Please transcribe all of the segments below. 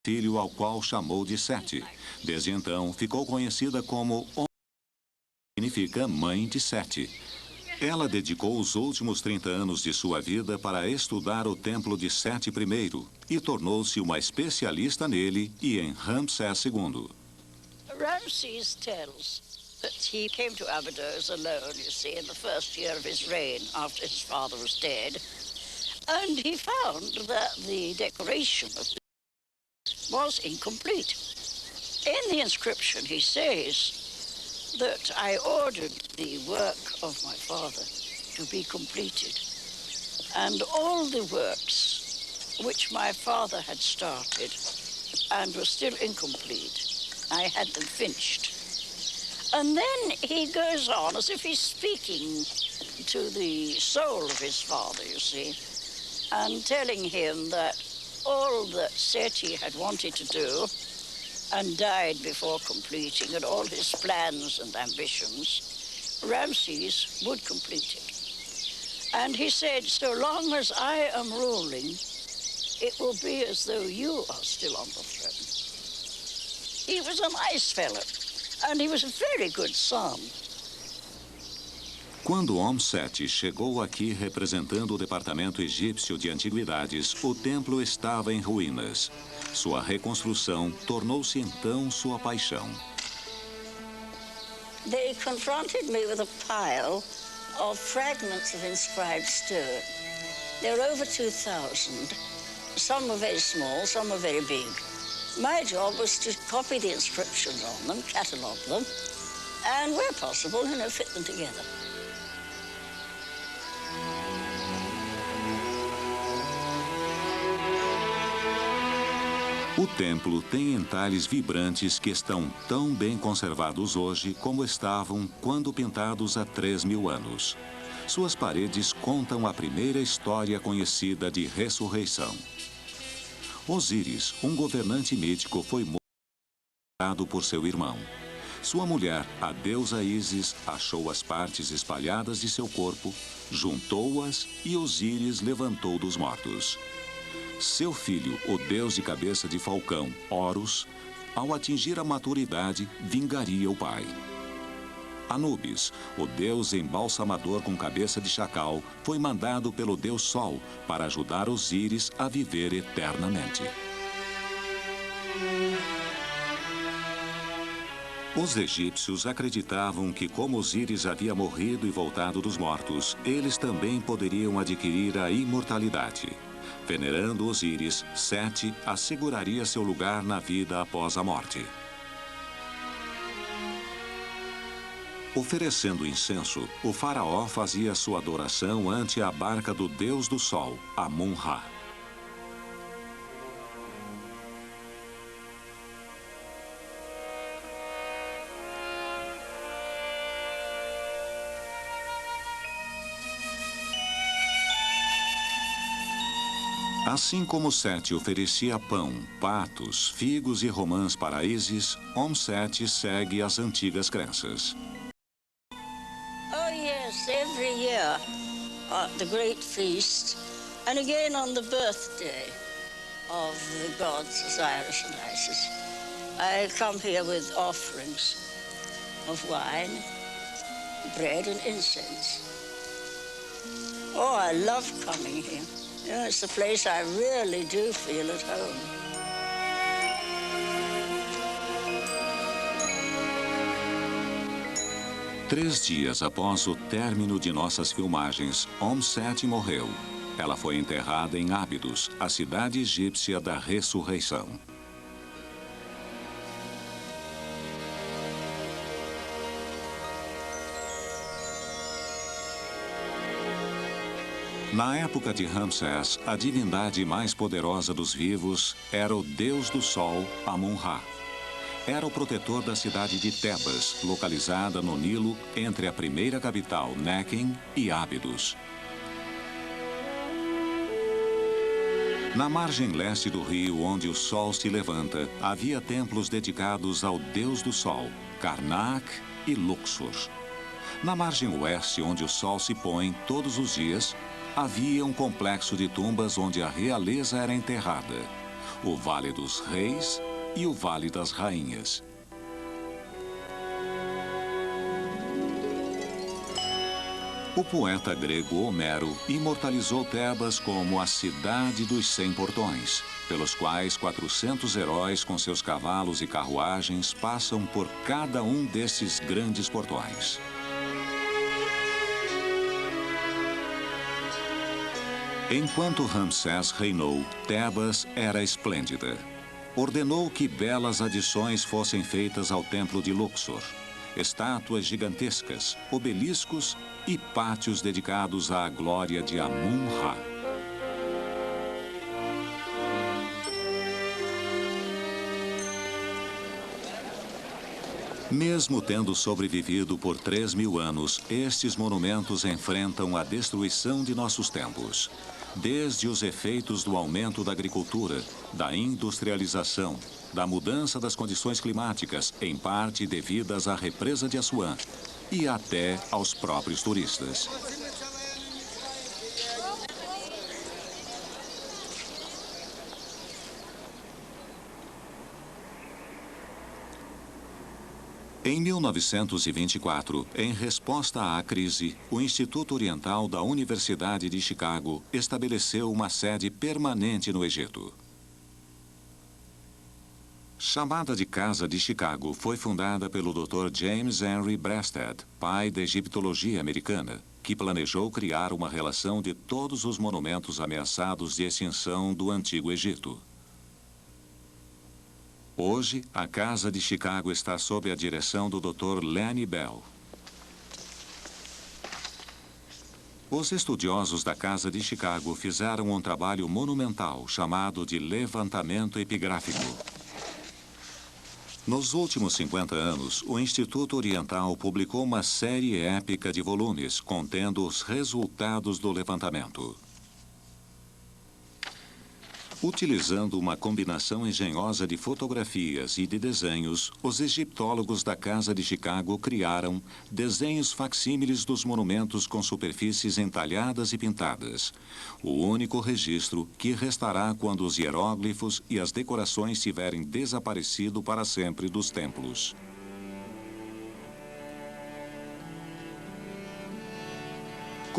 filho ao qual chamou de Sete. Desde então, ficou conhecida como Om, que significa mãe de Sete. Ela dedicou os últimos 30 anos de sua vida para estudar o templo de Sete I e tornou-se uma especialista nele e em Ramsés II. Ramses tells that he came to Abydos alone, you see, in the first year of his reign, after his father was dead, and he found that the decoration of the was incomplete. In the inscription, he says that I ordered the work of my father to be completed, and all the works which my father had started and were still incomplete, I had them finished. And then he goes on as if he's speaking to the soul of his father, you see, and telling him that all that Seti had wanted to do and died before completing, and all his plans and ambitions, Ramses would complete it. And he said, so long as I am ruling, it will be as though you are still on the throne. He was a nice fellow, and he was a very good son. Quando Om-Seti chegou aqui representando o departamento egípcio de antiguidades, o templo estava em ruínas. Sua reconstrução tornou-se então sua paixão. They confronted me with a pile of fragments of inscribed stone. There were over 2,000. Some were very small, some were very big. My job was to copy the inscriptions on them, catalogue them, and where possible, fit them together. O templo tem entalhes vibrantes que estão tão bem conservados hoje como estavam quando pintados há 3.000 anos. Suas paredes contam a primeira história conhecida de ressurreição. Osíris, um governante mítico, foi morto por seu irmão. Sua mulher, a deusa Ísis, achou as partes espalhadas de seu corpo, juntou-as e Osíris levantou dos mortos. Seu filho, o deus de cabeça de falcão, Horus, ao atingir a maturidade, vingaria o pai. Anubis, o deus embalsamador com cabeça de chacal, foi mandado pelo deus Sol para ajudar Osíris a viver eternamente. Os egípcios acreditavam que, como Osíris havia morrido e voltado dos mortos, eles também poderiam adquirir a imortalidade. Venerando Osíris, Sete asseguraria seu lugar na vida após a morte. Oferecendo incenso, o faraó fazia sua adoração ante a barca do deus do sol, Amun-Ra. Assim como Sete oferecia pão, patos, figos e romãs para Ísis, Om-Seti segue as antigas crenças. Oh yes, every year at the great feast, and again on the birthday of the gods Osiris and Isis, I come here with offerings of wine, bread and incense. Oh, I love coming here. It's the place I really do feel at home. Três dias após o término de nossas filmagens, Om-Seti morreu. Ela foi enterrada em Ábidos, a cidade egípcia da ressurreição. Na época de Ramsés, a divindade mais poderosa dos vivos era o deus do sol, Amun-Ra. Era o protetor da cidade de Tebas, localizada no Nilo, entre a primeira capital, Nequim, e Ábidos. Na margem leste do rio, onde o sol se levanta, havia templos dedicados ao deus do sol, Karnak e Luxor. Na margem oeste, onde o sol se põe todos os dias, havia um complexo de tumbas onde a realeza era enterrada. o Vale dos Reis e o Vale das Rainhas. O poeta grego Homero imortalizou Tebas como a cidade dos 100 portões, pelos quais 400 heróis com seus cavalos e carruagens passam por cada um desses grandes portões. Enquanto Ramsés reinou, Tebas era esplêndida. Ordenou que belas adições fossem feitas ao templo de Luxor. Estátuas gigantescas, obeliscos e pátios dedicados à glória de Amun-Ra. Mesmo tendo sobrevivido por 3.000 anos, estes monumentos enfrentam a destruição de nossos tempos. Desde os efeitos do aumento da agricultura, da industrialização, da mudança das condições climáticas, em parte devidas à represa de Assuã, e até aos próprios turistas. Em 1924, em resposta à crise, o Instituto Oriental da Universidade de Chicago estabeleceu uma sede permanente no Egito. Chamada de Casa de Chicago, foi fundada pelo Dr. James Henry Breasted, pai da egiptologia americana, que planejou criar uma relação de todos os monumentos ameaçados de extinção do Antigo Egito. Hoje, a Casa de Chicago está sob a direção do Dr. Lenny Bell. Os estudiosos da Casa de Chicago fizeram um trabalho monumental chamado de levantamento epigráfico. Nos últimos 50 anos, o Instituto Oriental publicou uma série épica de volumes contendo os resultados do levantamento. Utilizando uma combinação engenhosa de fotografias e de desenhos, os egiptólogos da Casa de Chicago criaram desenhos facsímiles dos monumentos com superfícies entalhadas e pintadas. O único registro que restará quando os hieróglifos e as decorações tiverem desaparecido para sempre dos templos.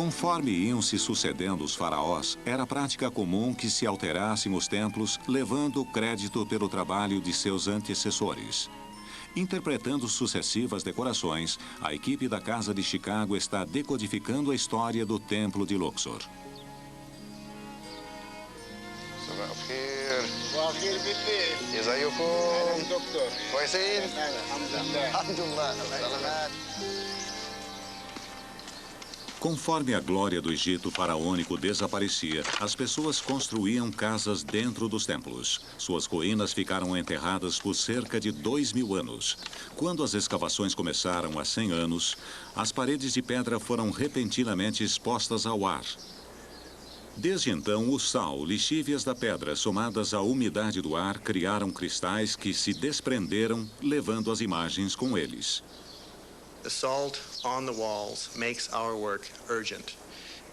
Conforme iam se sucedendo os faraós, era prática comum que se alterassem os templos, levando crédito pelo trabalho de seus antecessores. Interpretando sucessivas decorações, a equipe da Casa de Chicago está decodificando a história do Templo de Luxor. Conforme a glória do Egito faraônico desaparecia, as pessoas construíam casas dentro dos templos. Suas ruínas ficaram enterradas por cerca de 2.000 anos. Quando as escavações começaram há 100 anos, as paredes de pedra foram repentinamente expostas ao ar. Desde então, o sal, lixívias da pedra, somadas à umidade do ar, criaram cristais que se desprenderam, levando as imagens com eles. The salt on the walls makes our work urgent.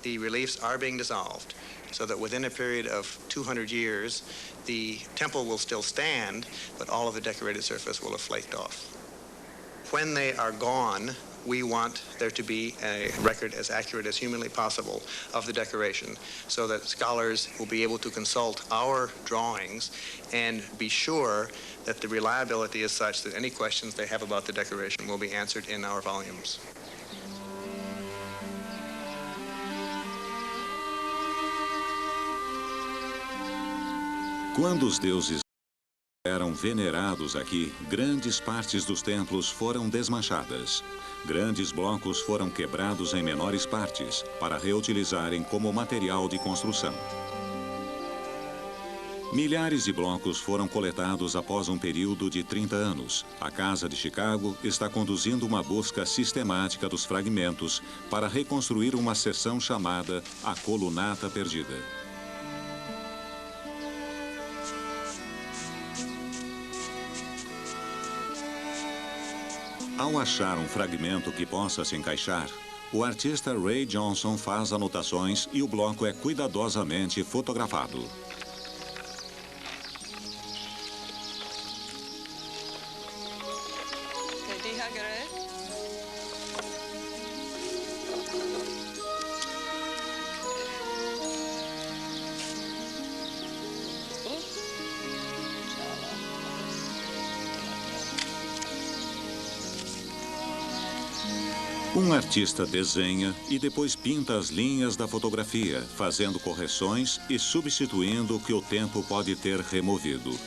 The reliefs are being dissolved, so that within a period of 200 years, the temple will still stand, but all of the decorated surface will have flaked off. When they are gone, we want there to be a record as accurate as humanly possible of the decoration, so that scholars will be able to consult our drawings and be sure that the reliability is such that any questions they have about the decoration will be answered in our volumes. Quando os deuses eram venerados aqui, grandes partes dos templos foram desmanchadas. Grandes blocos foram quebrados em menores partes para reutilizarem como material de construção. Milhares de blocos foram coletados após um período de 30 anos. A Casa de Chicago está conduzindo uma busca sistemática dos fragmentos para reconstruir uma seção chamada a Colunata Perdida. Ao achar um fragmento que possa se encaixar, o artista Ray Johnson faz anotações e o bloco é cuidadosamente fotografado. Um artista desenha e depois pinta as linhas da fotografia, fazendo correções e substituindo o que o tempo pode ter removido.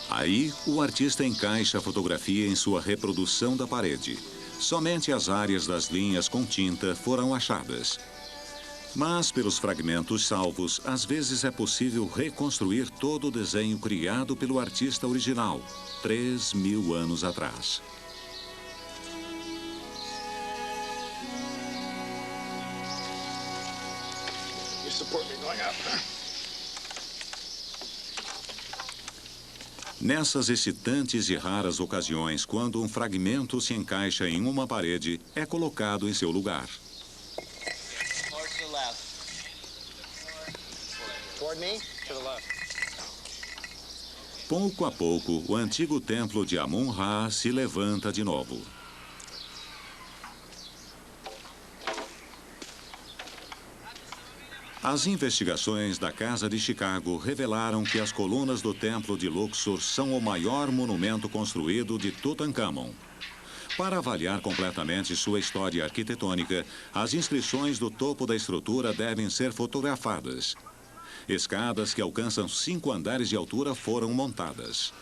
Aí, o artista encaixa a fotografia em sua reprodução da parede. Somente as áreas das linhas com tinta foram achadas. Mas, pelos fragmentos salvos, às vezes é possível reconstruir todo o desenho criado pelo artista original, 3.000 anos atrás. You support me going up, huh? Nessas excitantes e raras ocasiões, quando um fragmento se encaixa em uma parede, é colocado em seu lugar. Toward me? To the left. Pouco a pouco, o antigo templo de Amun-Ra se levanta de novo. As investigações da Casa de Chicago revelaram que as colunas do templo de Luxor são o maior monumento construído de Tutankhamon. Para avaliar completamente sua história arquitetônica, as inscrições do topo da estrutura devem ser fotografadas. Escadas que alcançam 5 andares de altura foram montadas.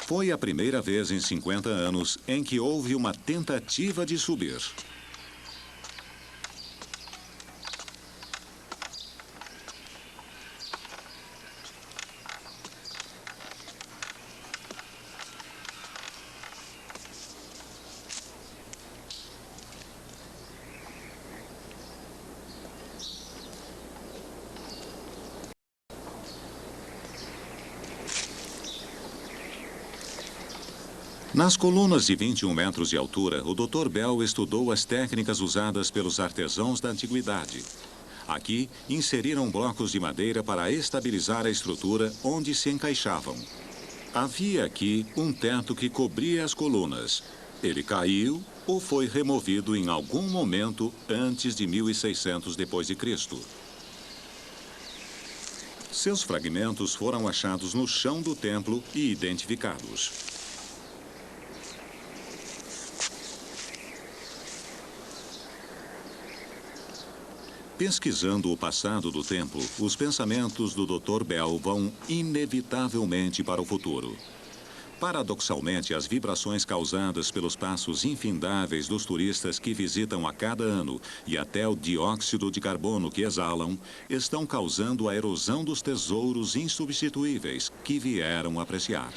Foi a primeira vez em 50 anos em que houve uma tentativa de subir. Nas colunas de 21 metros de altura, o Dr. Bell estudou as técnicas usadas pelos artesãos da antiguidade. Aqui, inseriram blocos de madeira para estabilizar a estrutura onde se encaixavam. Havia aqui um teto que cobria as colunas. Ele caiu ou foi removido em algum momento antes de 1600 d.C. Seus fragmentos foram achados no chão do templo e identificados. Pesquisando o passado do templo, os pensamentos do Dr. Bell vão inevitavelmente para o futuro. Paradoxalmente, as vibrações causadas pelos passos infindáveis dos turistas que visitam a cada ano e até o dióxido de carbono que exalam estão causando a erosão dos tesouros insubstituíveis que vieram apreciar.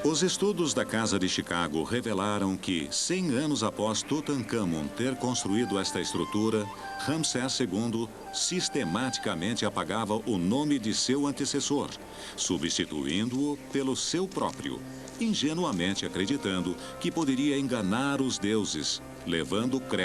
Os estudos da Casa de Chicago revelaram que, 100 anos após Tutankhamon ter construído esta estrutura, Ramsés II sistematicamente apagava o nome de seu antecessor, substituindo-o pelo seu próprio, ingenuamente acreditando que poderia enganar os deuses, levando crédito